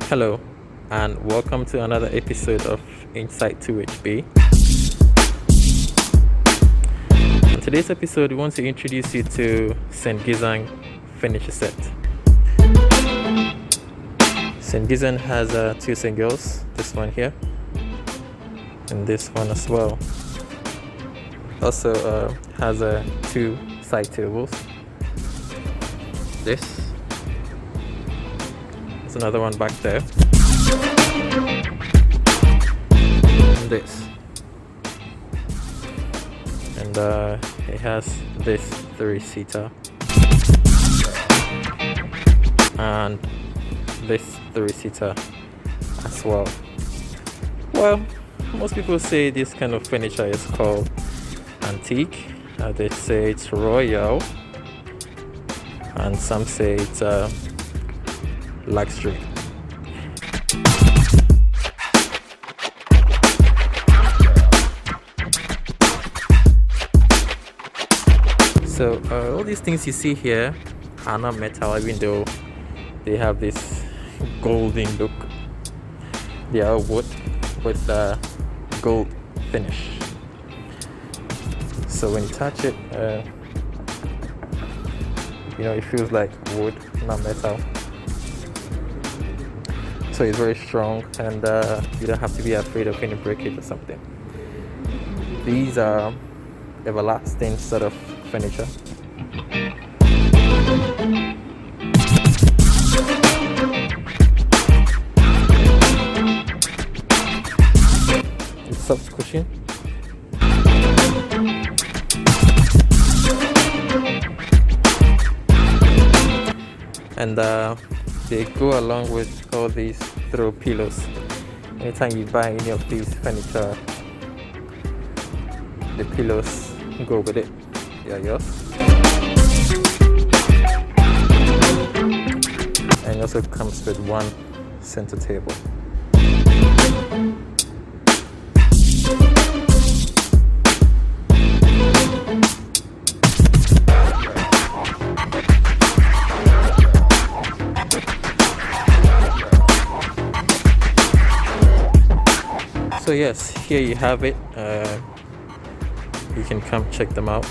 Hello, and welcome to another episode of Insight 2HB. In today's episode, we want to introduce you to Cengizhang furniture set. Cengizhang has two singles, this one here, and this one as well. Also has two side tables. There's another one back there. And this. And it has this 3-seater. And this 3-seater as well. Well, most people say this kind of furniture is called antique. They say it's royal. And some say it's luxury. So all these things you see here are not metal, even though they have this golden look. They are wood with gold finish. So when you touch it, it feels like wood, not metal. So it's very strong, and you don't have to be afraid of any breakage or something. These are everlasting sort of furniture. It's soft cushion. And they go along with all these throw pillows. Anytime you buy any of these furniture, the pillows go with it. They are yours. And it also comes with one center table. So yes, here you have it. You can come check them out.